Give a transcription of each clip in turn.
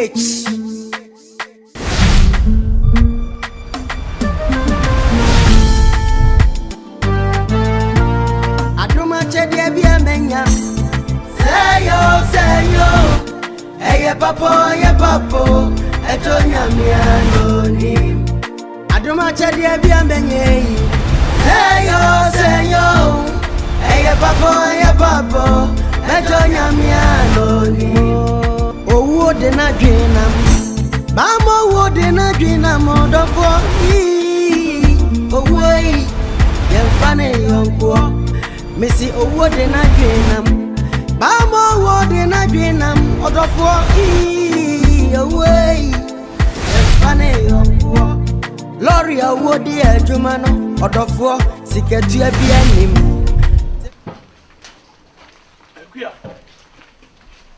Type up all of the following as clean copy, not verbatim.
H. Aduma chedia bia menya. Say yo. Hey papo. Etonya mi anoni. Aduma chedia bia menya. Say yo. Hey papo. Etonya mi anoni. Owo de na dwinam. Mama wo de na dwinam odofo. Owo yi. Yemfane yonko. Missy owo de na dwinam. Mama wo de na dwinam odofo. Owo yi. Yemfane yonko. Lori owo de adwuma no odofo siketu abi anim.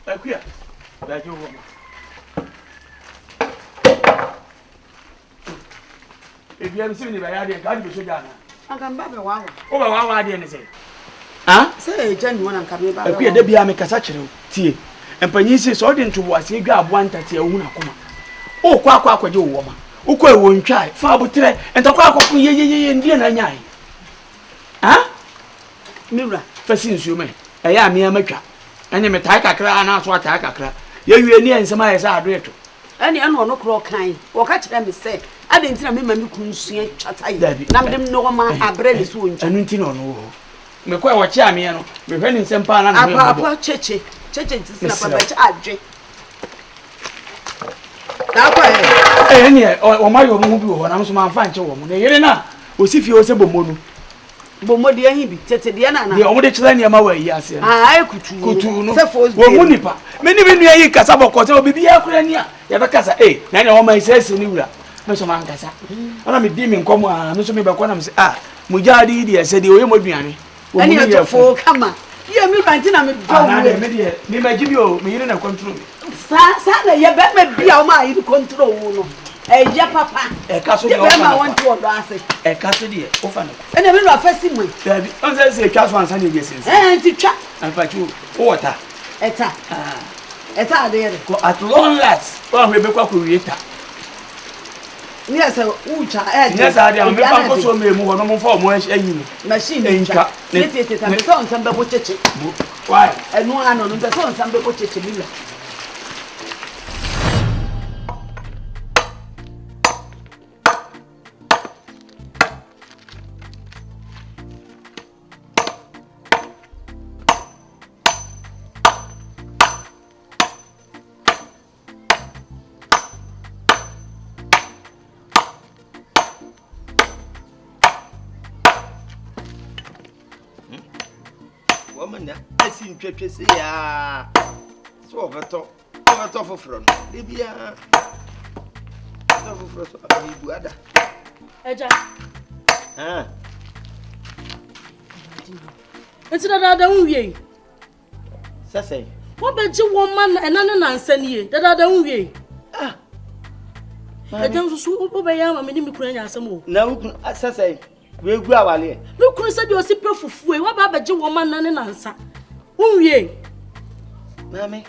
Akuya. Dajo wo. Ebi am simi ni ba ya de ka di so jana. Akan ba be wawa. O ba wawa de ne se. Ah? Say jani wona nka me ba. Akuya da bia me kasa kire tie. Empanyi se so de ntobo ase dwa aboa ntate ehu na koma. O kwa akwaje wo ma. O kwa ewo ntwa fa abotre entakwa akwaku ye ndie na nyai. Ah? Miura. Fasi nsuo me. Eya me amatwa. Anya me tai kakra na so atai kakra. Ye wie ni ensema ye sa adoeto. Ani ano no kro kan. Wo ka kire me se, ade ntina me ma me kunsua twatai. Na me dem no ma abre le so oncha. Anu ntina no wo. Me kwa wo chia me no. Me hwe ni nsempa na me. Apa cheche ntisina pa ba cha adwe. Da kwa ni o ma yo mu bi wo na so ma fa nche wo mu. Ne yere na osifie o se bomonu. Bomo de ahin bi tete de na na. De o mo de chira ni ma wa yi ase. Ai kutu no. Wo mu nipa. Me ni nua yi kasa boko se obibi ya kura ni a. Ya be kasa na na o ma isese ni wura. Me so ma nkasa. Ana me di mi nkomo a me so me be kwa na me se mujadi di ese de o ye moduane. Ani atofo kama. Ye mi bantina me do. Na de me de me ma gibi o me yire na control. Sa na ye be me bia o ma yi control wo no. Ya papa. Kaso de o fa. Ma want to odo ase. Kaso de o fa no. Ene me no afasi mu. Dabi, on say kaso ansa na ye sense. Nti twa. Anfa chu o water. Eta. Eta de yere. Ko at long last. O me be kwa ko wieta. Ni asa ucha Yes, I am me pa ko so me mu no mo fa mo ayin. Machine nka. Tete ta so on samba bo cheche. Why? Enu ano no so on samba bo cheche mi la. Woman, I see Pepe say, so over top of front. Libya, over front. Eja. It's that don't we? Say, What bet you woman and an answer ye? That don't we? I don't so obey a minimum Ukrainian some more. No, say, we'll go our way. Look, Chris said you're super for what about you woman and an answer? Oh, ye. Mammy,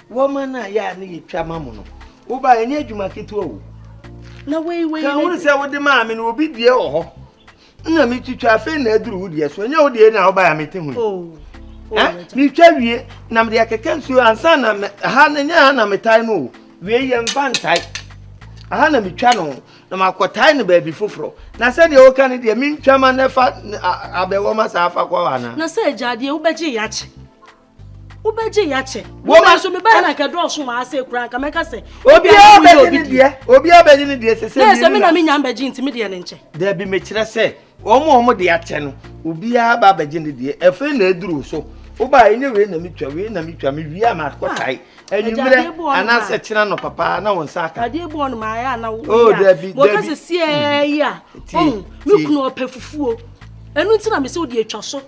woman, I need Chamamono. Who by any Jumakito? No way, I want to say what the mammy will be dear. No, me to Chaffin, Edward, yes, when you're dear now by a meeting. Oh, me tell you, Namdiaka can't and son, Hannah, me time, William Van Type. Hannah, me channel, no matter tiny baby fufro. Now said the old candidate, mean chairman, never Abewomas Alpha. Now say, Jadi, Ubeji Yache. Ubeji Yache. Woman, so me buy like a draw from I say, crank, I make us say, Obia, Obia, dear, says, I mean, I'm Beji intermediate inch. There be Metra say, or more the channel, Ubia Babajin, dear, a friend drew so. Oba anyway na mitwa we na mitwa me wi ama kwatai enumre anase kira no papa na won saka ade bu on ma ya na wo mo ka se sie ya me kunu opefufuo enu ti na me se odi atwaso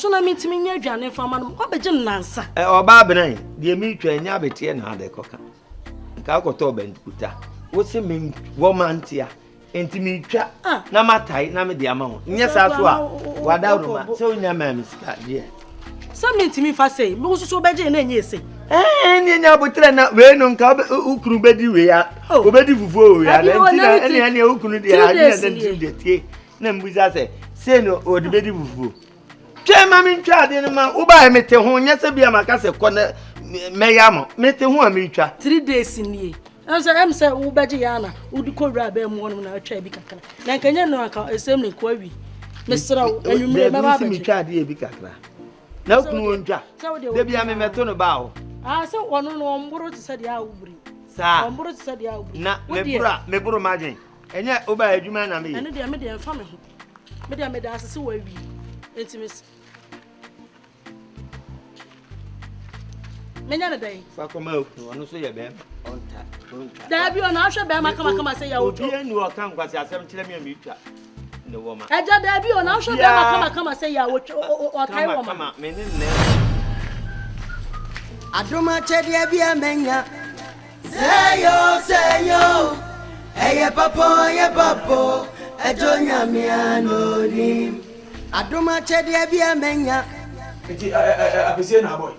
na mitimi nya adwane fa ma no obeje nansa oba benan de mitwa nya betie na ade koka ka akoto bandukuta wo se me woman tia enti mitwa na matai na me de ama ho nya sa so a wada uruma se onya ma misika de Some need to me for say, most so beje na nye say. Nya botre na we no nka ukunu bedi we ya. Obedi fufuo we ya. Nya ukunu de ya. Nya de tie. Na mbuza se no odibedi fufuo. Twe ma mi ntwa de no ma wo ba mete ho nya se bia maka se ko na meya mo. Mete ho a mi twa. 3 days ni. Am say wo beje ya na wo di ko wura ba mu no na atwa bi kakra. Na nkanya no aka esem ne ko awi. Mesra enwumre ba ba mi twa de bi kakra. Na ukunu ntwa. De bia me meto no ba o. So one no mburu ti said ya ubri. Sa. Mburu ti said ya ubri. Na me buru majen. Enya oba adwuma na me. Ene de me de mfa me ho. Me de me da asese wa wi. Entimis. Menya na dai. Fa koma oku ono so ye be onta. Da bi ona ahwe be maka say ya ojo. Obi enu o kan kwase asem kire me mitwa. Ne wo ma. Eja da bi ona ahwe be maka say ya ojo o tai wo ma. Kama me ne ne. Adoma chedia bia menya. Seyo. Eye papo. Ejonya miano ni. Adoma chedia bia menya. Abese na boy.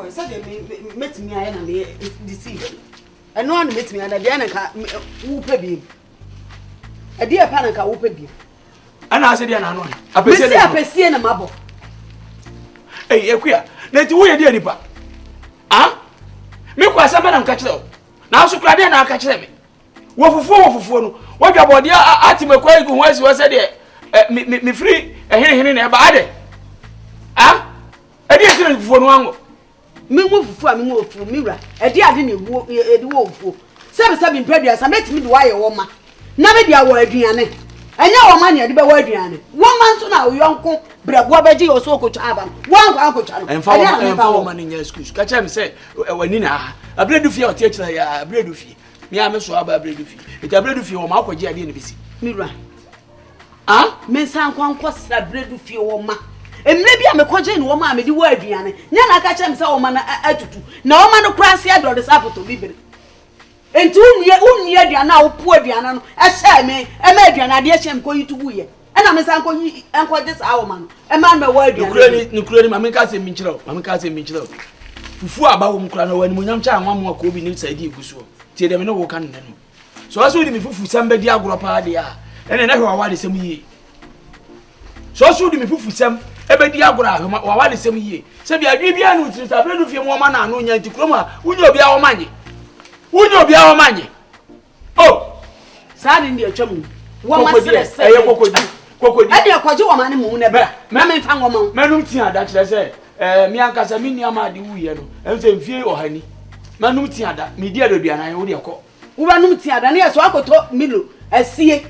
Say they met me I na me deceive. And no one met me and bia na ka wo pa bi. E dia pa na ka wo pa bi. Ana ase dia na no. Apese na mabo. Ekuya. Na ti wo ye dia nipa. Me kwa sama na nka kire o na so kura de na aka kire me wo fufuo no wo dwa bode atime kwa igu ho asi wo se de me free ehene na ba ade edi esi fufuo no ango me mo fufuo a me mo fufuo mi wura edi ade na ewu edi wo fufuo sabi mpedua sa metimi de wa ye wo ma na me dia wo aduane enya wo ma ne ade be wo aduane wo ma nso na wo yonko brabo beji yo so okotwa aba wo ankotwa no enfa wo ma ne nya excuse ka cha me se wani na abredu fie o tie kira ya abredu fie mi a me so aba abredu fie eta abredu fie wo ma akwaji ade ne bisi mirwa me san kwankwa sra abredu fie wo ma emre bia me kwaje ne wo ma me di wo aduane nya na ka cha me se wo ma na atutu na wo ma no kura se ado de sapoto bibere enti unye aduane a wo po aduane no ehye me e ma aduane ade ehye me ko yitubu ye ena me san ko yi enko je sa wo ma no e ma me wo aduane nukrani ma me ka se mi nchiro fufu aba wo mkura na wani munyam cha anwa mo ko bi ni saidi eguso tie dem ne wo kan ne no so aso di mi fufu sam be di agoro pa de a ene na hwa wale sam yie so aso di mi fufu sam e be di agoro a wa wale sam yie se bi adwi bia no tiri ta bredu fie mo ma na no nya nti kroma unyo bia wo manye oh sa di ndi atwam wo ma sere se eye kokodi ade akwaje wo ma ne mu ne bra na me fa ngoma menum ti ada kire se mi ankasa mi ni ama de wuye no ense mfie ohani manum ti ada mi di adoduana ye wo de ko wo banum ti ada ne yeso akoto milo asie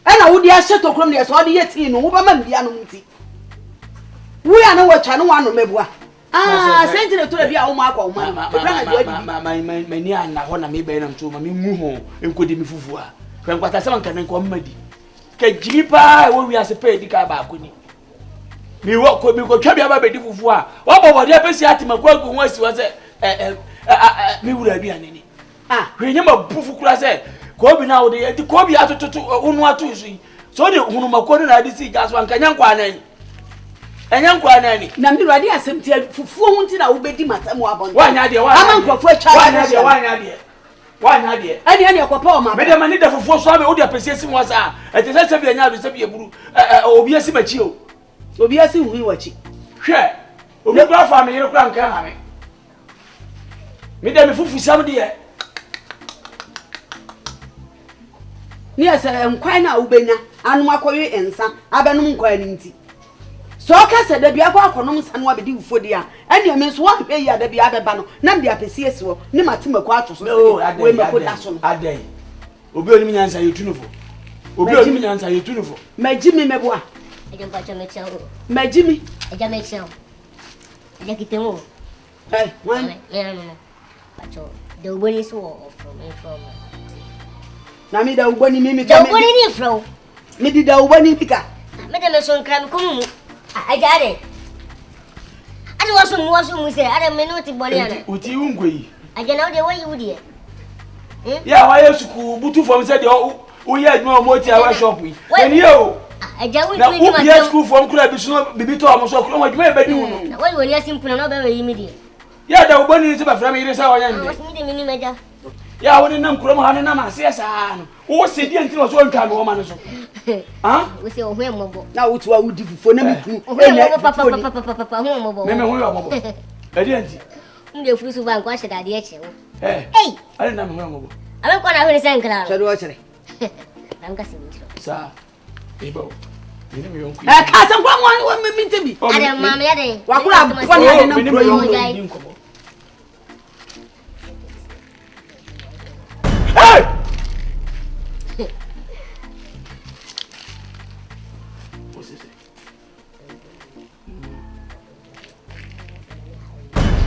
ana wo di ahye to krom ne yeso ade yeti no wo ba ma bia no mti wo ya na wo twa no wano mebua sentire to bia wo ma akwa wo ma ni ana ho na me be na mto ma mi mu ho enkodi mi fufu a kwankwata se manka ne ko mmadi ka jiripa wo wi ase pe di ka ba akoni mi ko twa bia ba bedi fufu a wo bobode apesi atima kwa gu ho asi wo se mi wura bia neni hwenye ma bufu kura se ko bi na wo de ti ko bi atoto unu atu isu so de hunu makoni na adi si gas wan kanya nkwa nani enyankwa nani na mi radi asem ti fufu ho nti na wo bedi matam abon wanya de ama nkofo atwa wanya de ani akopa o ma me de mani da fufu so abe wo de apesi asi mo sa ete se bi anya do se bi eburu obi asi machi o obi asi hu wachi hwe obi gba fa me yere kura nkan ha me de me fufu sam de ye ni asa nkwan na wo benya anu akoye ensa abenum nkwan ni nti so ka se da bia kwa akonom sanu abedi ufodi a ene me so wa pe ya da bia beba no na bia pesi esiwo ni matima kwa atwo so we me ko da so adai obi oni nyansa yetunufo obi oni nyansa yetunufo majimi meboa ejamba cha mechao majimi ejamba mechao eja kitemo wan no pacho de uboni so from na mi da uboni mimi ka uboni ni from mi di da uboni pika me de me so nkram kumu ajare ade waso mu se ade me no ti boni ana uti ungoyi ajana ode wayi wudi ya wa yesuku butu fom se de o ye adwuma mo ti awa shop yi eni o aja wi na u ye school fom kura bi so bibi to am so kura adwuma e bedi hu na wayi woni asimpu na no be yi mi di Ya da ubani ni tiba frame ire sa wa yan de. Wasu mi ni meja. Ya woni nam kuro mo ha ne nam ase sa no. Wo se di enti no so ntwa no ma no so. Ah? Wo se o hwe mobo. Na wo tuwa wudi fufo na mi ku. Papa hwe mobo. Me hwe mobo. E di enti. Nde furu su ban kwa sheda de eche wo. Eh. Ale nam hwe mobo. Ale kwa na hwe sen kra. Shadu wa chere. Nam ka simi. Sa. Ebo. Ni me yon ku. Ka san kwa wa mi ntebi. Ade mama ya de. Wa kura kwa na de na pro yo. Hey! What's this?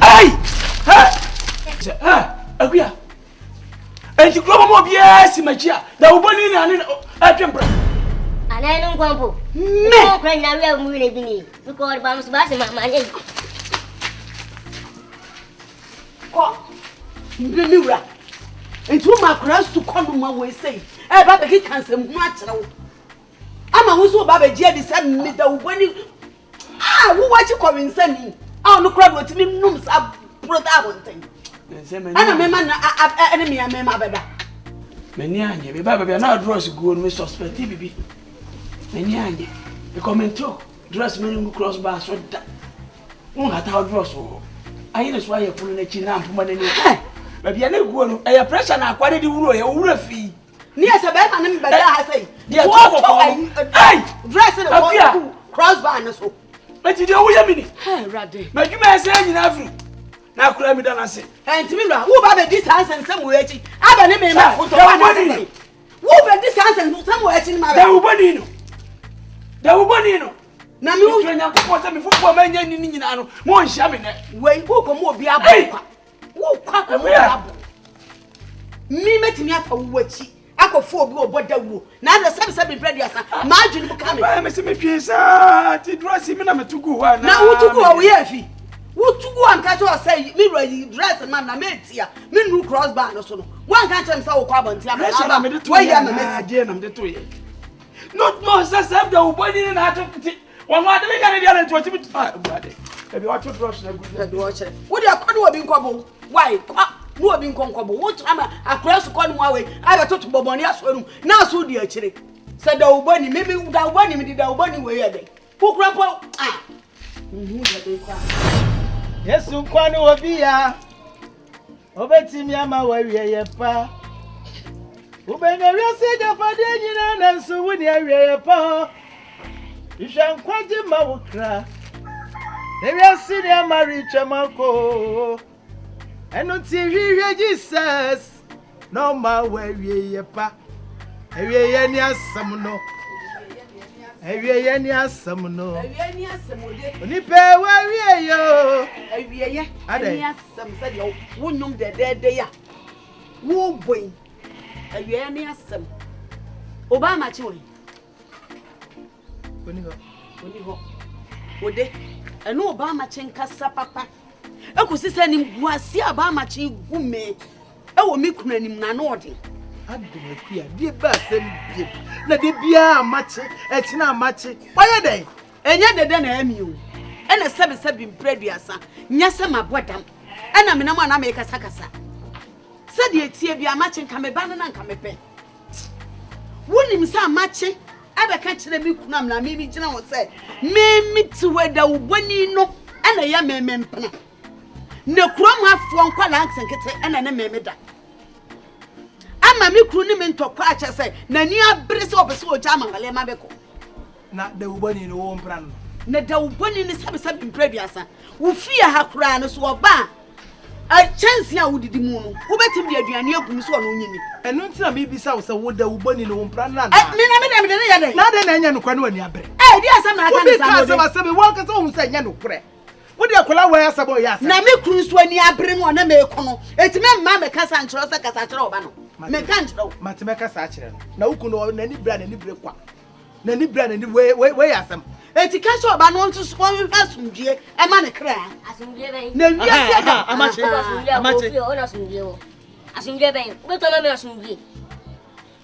Hey! Hey! Aguya. Enti globo mo bia si machia. Da uboni ni ane atwempra. Ana no kwampo. Me kra na wi mu ne bini. Because ba musu ba se mama ne. Ko. Mbi wura. Enti wo makra su kono ma we sei. E ba be ki kansem hu a kire wo. Ama wo so ba be je di sa mi da uboni. Wo wa chi ko winsani. No kra do ti mi num sa brother wonten. Ana me man enemy ya me ma beba. Meni anye be ba be na draws go no suspect bibi. Meni anye. Be commento. Draws meni cross bar so da. Won hata draws wo. Ayi na so aye funu na chi na mpoma na ni. Ba bia na go no e pressure na akwade di wuro ye wuro fi. Ni ese be ma ne beda ha sei. Dia to ko. Ai! Dress in the cross bar na so. Eti de wo ye mini. Hey rade. Ma dwuma ese anyina afri. Na akura mi da na se. Enti mi ra wo ba be distance nsem wo echi. Aba ne me ma foto wa na se. Wo be distance nsem wo echi ni ma ba. Da uboni no. Da uboni no. Na mi wo nya ko ta mi fufu ma nya ni nyina no. Mo nhia me ne. We go ko mo obi abọ. Wo kwa ko mo abọ. Mi metimi ata wo echi. Akofo obi oboda wo. Na na sabi bread yasa. Ma adwini mu ka me. Ba me se me piesa. Ti dress mi na metugu ho ana. Na wo tugu wo ye afi. Wutugu anka to say me ready dress man na metia me nu cross bar no so no wan kan tell me say wo kwa bonti am na me de to ye na je na me de to ye no say da uboni na to wan wa de me ga de to ti brade e bi wa to dress na good do che wo de akọ no obi nkobo why kwa no obi nkonkobo wo ama akra so kwa no awe aba to boboni aso enu na so di akire say da uboni me da uboni me di da uboni we ye de ku kra po da de kwa Yesu kwani obia obetimi ama wawie ye pa ubenya wiase da pade nyina na nso woni awie ye pa ihwan kwaje ma wokra wiase ni amari chemako eno ti hwihwe Jesus no ma wawie ye pa awie ye ni asam no Awie ni asam no. Awie ni asam ode. Oni pe wawie yo. Awie ye. Ni asam se de wonum de ya. Wo boy. Awie ni asam. Obama chi won. Oni ho. Ode. Eno Obama chi nkasa papa. Ekusi se ni buasi Obama chi gume. Ewo mi kuna nim na no ode. Adum akua die ba sem bie na de bia amache ekina amache oye den enye dede na ami o ena sebi mpreduasa nya se mabodam ena menam ana me kasa se de etie bia amache nka me ba na nka me pe wonim se amache abeka kire mi kunam na mi gina wo se me mitiweda uboni no ena ya memempena na kurom afo nkwala ankenkete ena ne memeda ama mi kru ni me ntokwa ache se na ni abere se obese o jama ngale ma beko na da ubani no wo mpran na da ubani ni sabi mpreduasa wo fia ha kra no so oba a chance ya wudidi mu no wo betim de aduane agum so no nyini eno ntina mi bisa wo se wo da ubani no wo mpran na mi na me de ya de na de na nya no kwa no ani abere di asam na aka ni sa wo se wo ka so hu se nya no kure wo de akola wa asabo ya asa na me kru so ani abere no na me kono etime mma me kasa nchiro se kasa chiro oba no me kan chiro matemeka sa chire no na wuku no na ni bra kwa na ni bra na ni we asam eti ka so oba no nso so asumdue e ma ne kra asumdue ben na wiase da amache ona asumdue wo asumdue ben we to na me asumdue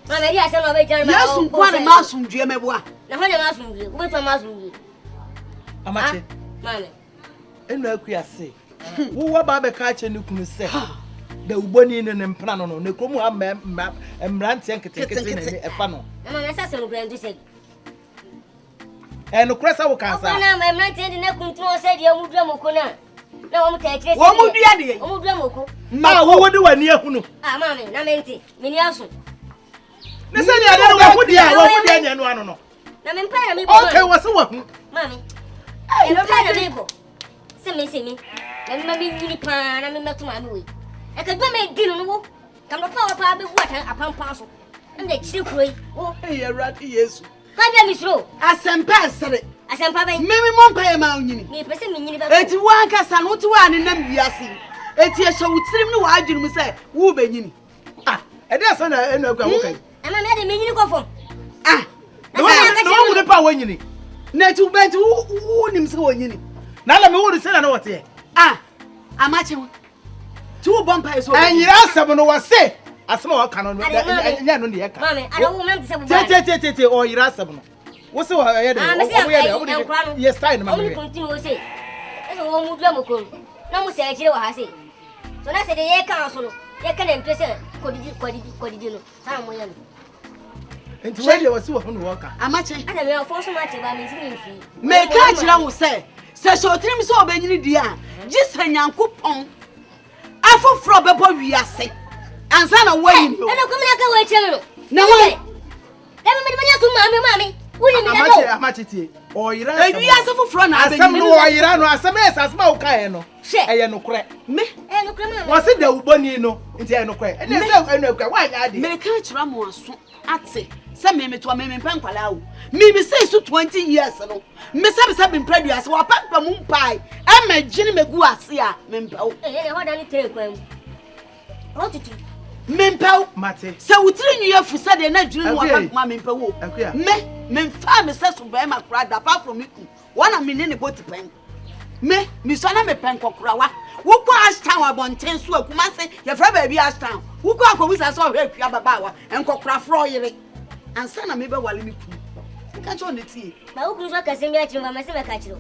ma me ri ase no be jere ma yesu kwa na ma asumdue meboa na ho na ma asumdue we to ma asumdue amache mane enu akua se Wo wa ba be ka che ne kunu se. Da uboni ne mpna no ne kromu amrante nkete ne efa no. Mama na sasa no brand say. No kresa wo kan sa. Na amrante de na kuntu say de omudua moko na. Na wo mta kire. Wo mudua de. Omudua moko. Ma wo wodi wani ahunu. Mama na menti. Meni aso. Ne se ya de wo wodi a wo wodi anya no ano no. Na me mpa na me bo. Okay, wo se wo hu. Mami. Hey, no mpa na me bo. Semi. Na me mami yini pa na me meto ma me we. E ka gba me ginu no wo. Kam no pa be buata apampa so. Nde chiri kuroi. Wo. Hey, Rati Yesu. Ka bia mi sro. Asempa sere. Asempa be. Memi mo mpa e ma onyini. Me pese me nyini ba. Eti wa nkasa no ti wa ne nam wiase. Eti e hwe wutirim ne wa adwunu se wo be nyini. E dey so na enu akwa wo kai. Ama me de me nyini ko fom. No wo de pa wo nyini. Na ti ubenti wo nim se wo nyini. Na la me wo de se na wote e. Amache wo. Ti wo bompa e so. Anyira asem no wo se. Asem wo ka no nya no de e ka. Mami, ada wo mem se bo. Te o yira asem no. Wo se wo ye de. Wo ye de. Ye style no ma me. Omu continue wo se. Eso wo mu dua moko. Na mu se akire wa ha se. So na se de ye ka so no. Ye ka na mpese kodidi no. Sa mo ye no. Enti wo de wo se wo no wo ka. Amache. Ada me ofo so ma che ba me ntimi mfi. Me ka kira wo se. Se so tirim so obenyini di a. Gisa nyankopon. Afofro bebo wiase. Ansa na wo yin yo. Ena ko me na ka wo chere no. Na wo. Dem me manya tu mami. Wuni mi na no. Amache tie. O yira E wiase fofro na abenyini. asem no o yira no asem esasema wo ka e no. Eye no kure. Me. No kure mami. Wo se da uboni no. Enti eye no kure. Ene se enu akwa wa nya ade. Me ka kira mo aso ate. Se me to me mpankwala wo. Me say so 20 years no. Me say be mpraduase wa pampa mu mpai. E ma gini megu ase a me mpawo. Ne ho da ni tere kwam. O tutu. Me mpawo mate. Se wutiri nyu afu se de na gini wa pampa me mpawo. Me mfa me se so be ma kura da apart from me. Wana me ne boti pen. Me so na me pen kokura wa. Wo kwa ashtown abonten so akuma se ye fra ba bi ashtown. Wo kwa akobusa so hwe akua baba wa enkokura fro yire. Ansa na me be wale me ku. Nka cho ne tie. Ba wo kunu so kase mi akiro mama se be ka kiro.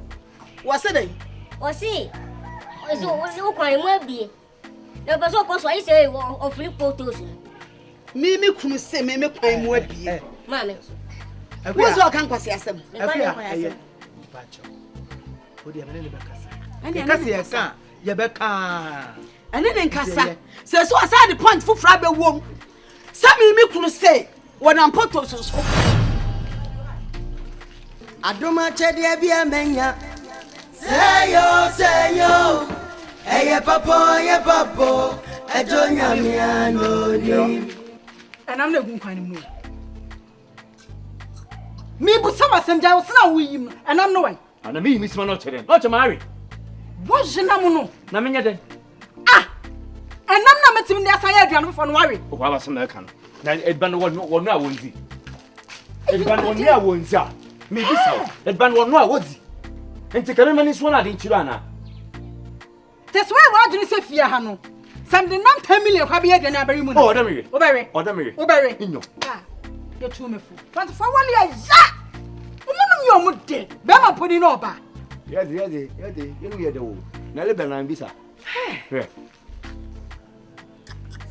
Wo se dey. O si. O kware mu abie. Na ba so ko so ayi se o flip photos. Me kunu se me kwan mu abie. Mama. Wo so kan kwase asem. Akua. Bacho. Wo de amene le bekasa. Kasi e ka ye be ka. Ane ne nkasa. Se so aside point fufra be wom. Se me kunu se wona mpoto so. Adoma chede bia menya. Seyo. Eye papo. Ejo nyamia no ni. Enam na gun kwan mu. Me bu sama sem ja wo sna wo yim. Enam no wan. Ana me misima no chere. No chemari. Wo jina mu no. Na menye den. Enam na metim ne asan ya aduan fofo no ware. O kwa ba sem na ka no. Na edban wo no a wonzi. Edban wo ni a wonzi a. Me bisa. Edban wo no a wozi. Enti kare mani so na de nchiro ana. That's why we adwene se fia ha no. Sam de nam 10 million kwa be aduan abari mu no. Oh, damire. Obere. Inyo. You too me fu. Fant for wale ya. Umunum yo mu de. Be ma podi no ba. Yede. Yenu yede wo. Na le benan bisa.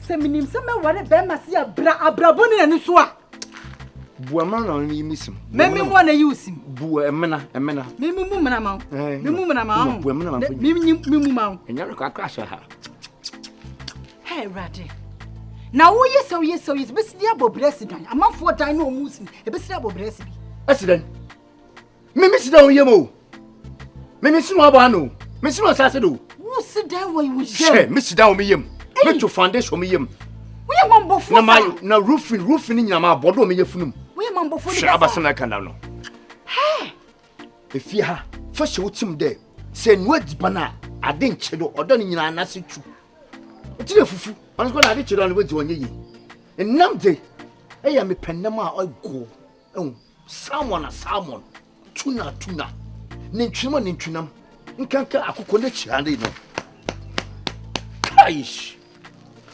Se minim se me ware be ma se abraboni ani so a. Buama na ni misim. Memi mo na yusim. Bu emena. Memi mu mena ma. Bu emena ma. Memi mu ma. Enya ro ka crash ha. Hey Rade. Na wo yeso be sidi abobresi dan. Amafo dan na omusim. E be sidi abobresi bi. Accident. Mimi sida wo yemo. Mimi sinu aba no. Me sinu asase do. Wo sida wo you she, me sida wo me yem. Me to foundation me yem. Wo ye mambofo. Na my na roofing ni nyama abodo me yefunum. Wo ye mambofo ni. She abasa na kan no. Hey. Efia ha, fa she wotim de. Se nwa dibana ade nche do odo ni nyina na se tu. Otire fufu. Onso ko na ade chiro no we di onye yi. Enam de. Eya me penam a ogo. Salmon. Tuna. Nintwinam. Nkanka akoko na chiande no. Kaish.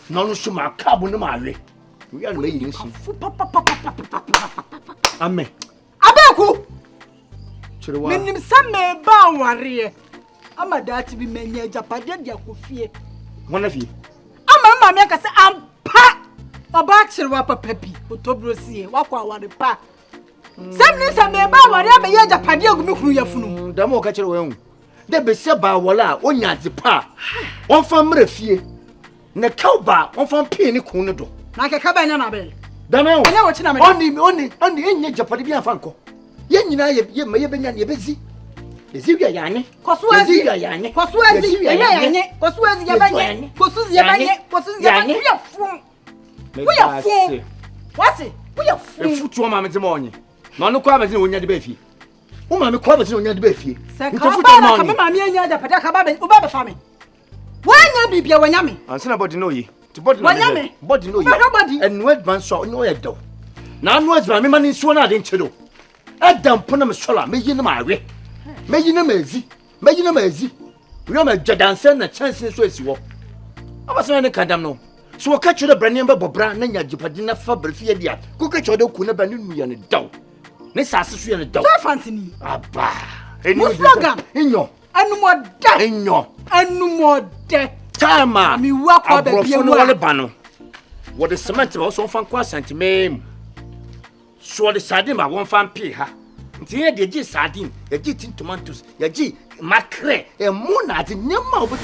No so ma kabo no ma we. We are laying sim. Amen. Abeku. Chirewa. Menim se me ba ware. ama that bi menye japade dia kofie Wona fie. Ama me ka se ampa oba chirwa papa bi otobrosie wakwa aware pa Semni se me ba aware abeye japade agumi kunu yafunu Da mo ka kire wo hu. De be se ba wala onya dzipa. Won fa mra fie. Na kauba won fa pie ni kun do. na keka ba nya na be Da me wo. Enya wo china me. Oni enye japade bi afa nko. Ye nyina ye benya ye bezi. Eziwia yanye. Kosuazi. Yanye. Kosuazi. Enya yanye. Kosuazi yabanye. Kosuzi yabanye. Kosuzi yabanye. We are fun. We are fun. What? We are fun. Efutu o ma me temo onye. Na no kwa bezi onya de ba fie. O ma me kwa bezi onya de ba fie. Ntofutu ma onye. Ka me anya da peda ka ba be uba be fa me. Wanya bibia wanya me. Ansina body no yi. Ti body no. Wanya me. Body no yi. Body. Enu advance so no ye do. Na anu advance me ma ni so na de nchedo. Adam pona me sola me yi na ma awe. Me yi na ma ezi. Me yi na ma ezi. We ma jadanse na chance so esi wo. Abaso na kadam no. So wo ka chure brane mba bobra na nya jipadi na fa brefie dia. Ko ka chure ku na ba ni nu ye ne daw. Ne sase so ye ne daw. So fantini. Aba. Mo slogan. Enyo. Anumoda. Enyo. Anumoda. Tama. Mi wa kwa be bia no wale ba no. Wo de cement ba so fa kwa santimem. So de sardine ba won fa pie ha. Nti ye de gi sardine, ye gi tin tomatoes, ye gi mackerel, e mo na de nyama obetu.